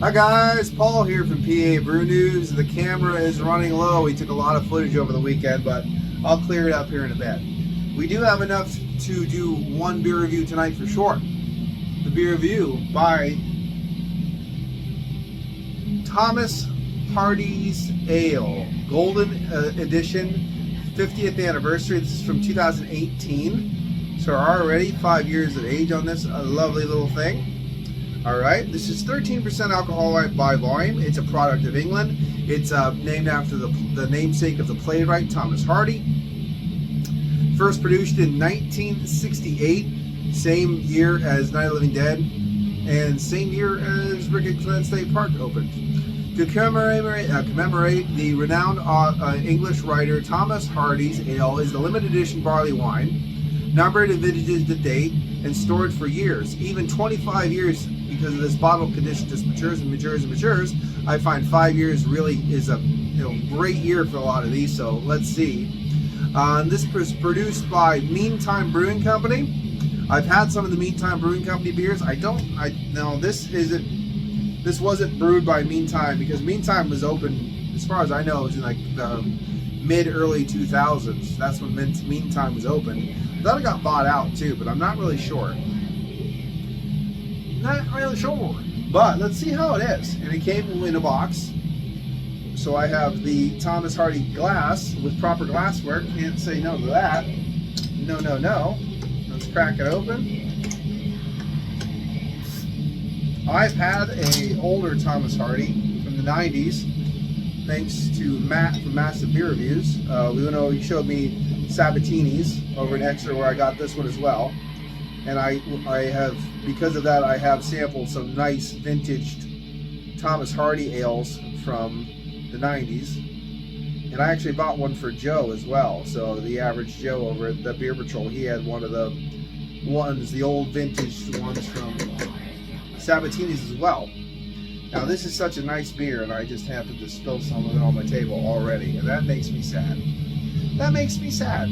Hi guys, Paul here from PABrewNews. The camera is running low. We took a lot of footage over the weekend, but I'll clear it up here in a bit. We do have enough to do one beer review tonight for sure. The beer review by Thomas Hardy's Ale, Golden Edition, 50th anniversary. This is from 2018. So we're already 5 years of age on this lovely little thing. Alright, this is 13% alcohol by volume. It's a product of England. It's named after the namesake of the playwright Thomas Hardy. First produced in 1968, same year as Night of the Living Dead, and same year as Rickett Glen State Park opened. To commemorate the renowned English writer Thomas Hardy's Ale is the limited edition barley wine, numbered in vintages to date, and stored for years, even 25 years. Because of this bottle condition just matures and matures and matures, I find 5 years really is a great year for a lot of these. So let's see. This was produced by Meantime Brewing Company. I've had some of the Meantime Brewing Company beers. This wasn't brewed by Meantime, because Meantime was open, as far as I know, it was in like the mid-early 2000s. That's when Meantime was open. I thought it got bought out too, but I'm not really sure. Not really sure, but let's see how it is. And it came in a box, so I have the Thomas Hardy glass with proper glassware. Can't say no to that. No. Let's crack it open. I've had a older Thomas Hardy from the 90s, thanks to Matt from Massive Beer Reviews. He showed me Sabatini's over in Exeter, where I got this one as well. And I have, because of that, I have sampled some nice vintage Thomas Hardy ales from the 90s. And I actually bought one for Joe as well. So the average Joe over at the Beer Patrol, he had one of the old vintage ones from Sabatini's as well. Now this is such a nice beer, and I just happened to spill some of it on my table already, and that makes me sad. That makes me sad.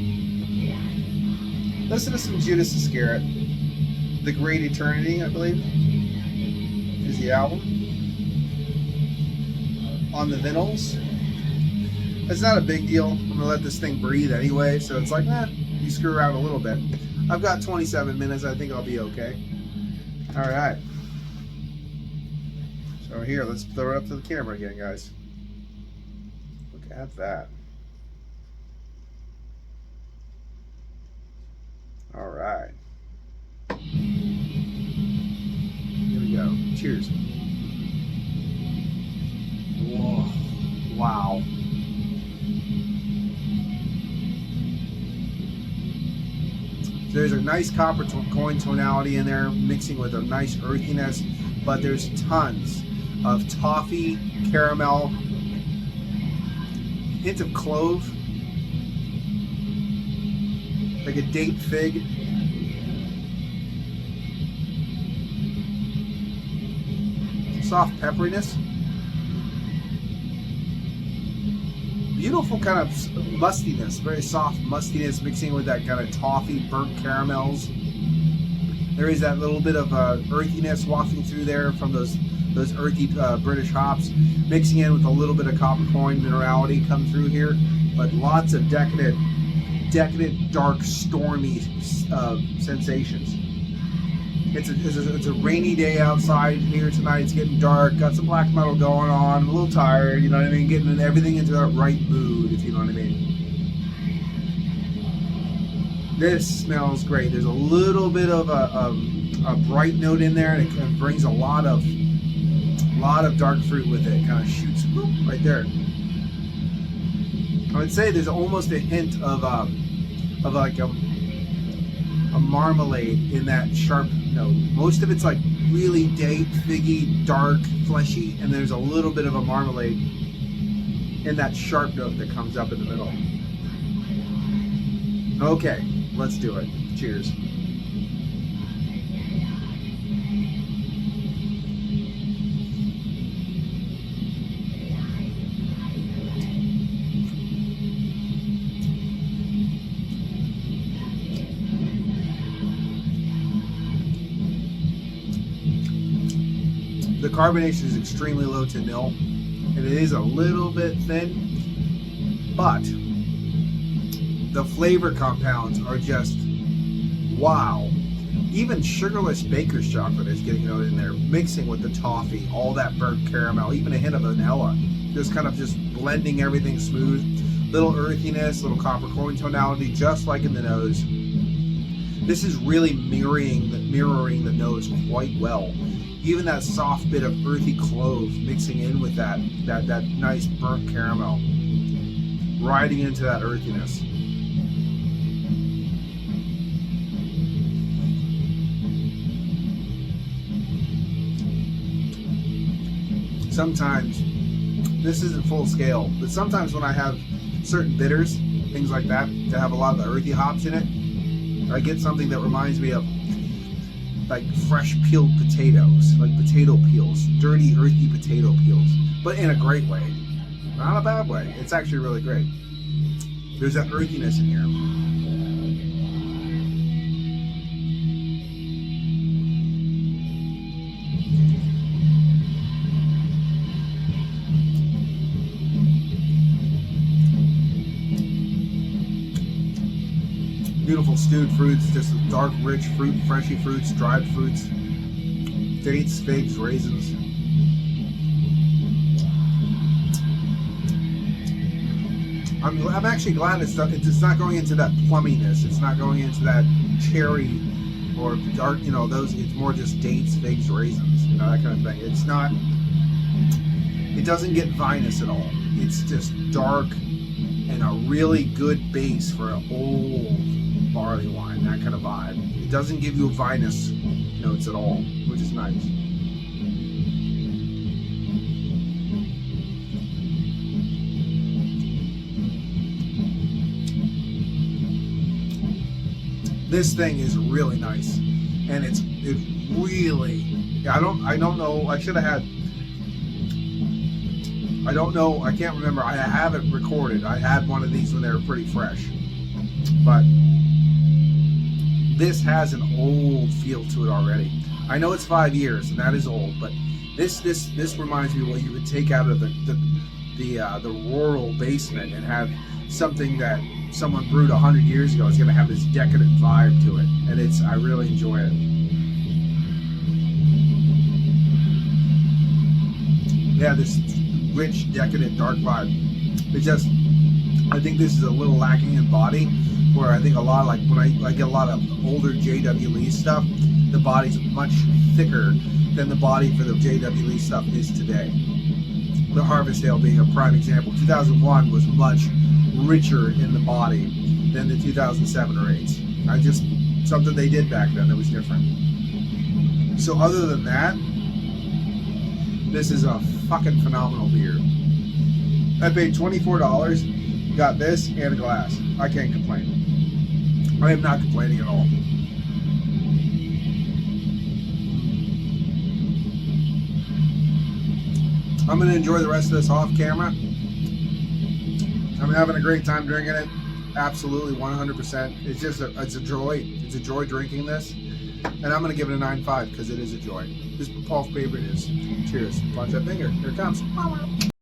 Listen to some Judas Iscariot. The Great Eternity, I believe, is the album. On the vinyls. It's not a big deal. I'm going to let this thing breathe anyway, so it's like, you screw around a little bit. I've got 27 minutes. I think I'll be okay. Alright. So here, let's throw it up to the camera again, guys. Look at that. Alright. Here we go. Cheers. Whoa. Wow. So there's a nice copper coin tonality in there, mixing with a nice earthiness, but there's tons of toffee, caramel, hint of clove, like a date fig. Soft pepperiness. Beautiful kind of mustiness, very soft mustiness, mixing with that kind of toffee, burnt caramels. There is that little bit of earthiness wafting through there from those earthy British hops, mixing in with a little bit of copper coin minerality come through here, but lots of decadent, dark, stormy sensations. It's a rainy day outside here tonight. It's getting dark. Got some black metal going on. I'm a little tired. You know what I mean? Getting everything into that right mood, if you know what I mean. This smells great. There's a little bit of a bright note in there, and it brings a lot of dark fruit with it. It kind of shoots right there. I would say there's almost a hint of like a marmalade in that sharp note. Most of it's like really date, figgy, dark, fleshy, and there's a little bit of a marmalade in that sharp note that comes up in the middle. Okay, let's do it. Cheers. The carbonation is extremely low to nil, and it is a little bit thin, but the flavor compounds are just wow. Even sugarless baker's chocolate is getting out in there, mixing with the toffee, all that burnt caramel, even a hint of vanilla, just kind of just blending everything smooth. Little earthiness, little copper coin tonality, just like in the nose. This is really mirroring the nose quite well. Even that soft bit of earthy clove mixing in with that nice burnt caramel, riding into that earthiness. Sometimes, this isn't full scale, but sometimes when I have certain bitters, things like that have a lot of the earthy hops in it, I get something that reminds me of like fresh peeled potatoes, like potato peels, dirty earthy potato peels, but in a great way, not a bad way. It's actually really great. There's that earthiness in here. Beautiful stewed fruits, just dark, rich fruit, freshy fruits, dried fruits, dates, figs, raisins. I'm actually glad it's not going into that plumminess. It's not going into that cherry or dark, those. It's more just dates, figs, raisins, that kind of thing. It's not. It doesn't get vinous at all. It's just dark and a really good base for an old barley wine, that kind of vibe. It doesn't give you a vinous notes at all, which is nice. This thing is really nice, and it really. I don't know. I should have had. I don't know. I can't remember. I haven't recorded. I had one of these when they were pretty fresh, but this has an old feel to it already. I know it's 5 years, and that is old, but this reminds me of what you would take out of the rural basement and have something that someone brewed 100 years ago. It's going to have this decadent vibe to it, and I really enjoy it. Yeah, this rich, decadent, dark vibe. I think this is a little lacking in body, where I think a lot, like when I get a lot of older JW Lee stuff, the body's much thicker than the body for the JW Lee stuff is today. The Harvest Ale being a prime example. 2001 was much richer in the body than the 2007 or 8. Something they did back then that was different. So other than that, this is a fucking phenomenal beer. I paid $24, got this and a glass. I can't complain. I am not complaining at all. I'm going to enjoy the rest of this off camera. I'm having a great time drinking it. Absolutely, 100%. It's a joy. It's a joy drinking this. And I'm going to give it a 9.5 because it is a joy. This is Paul from PABrewNews. Cheers. Punch that finger. Here it comes.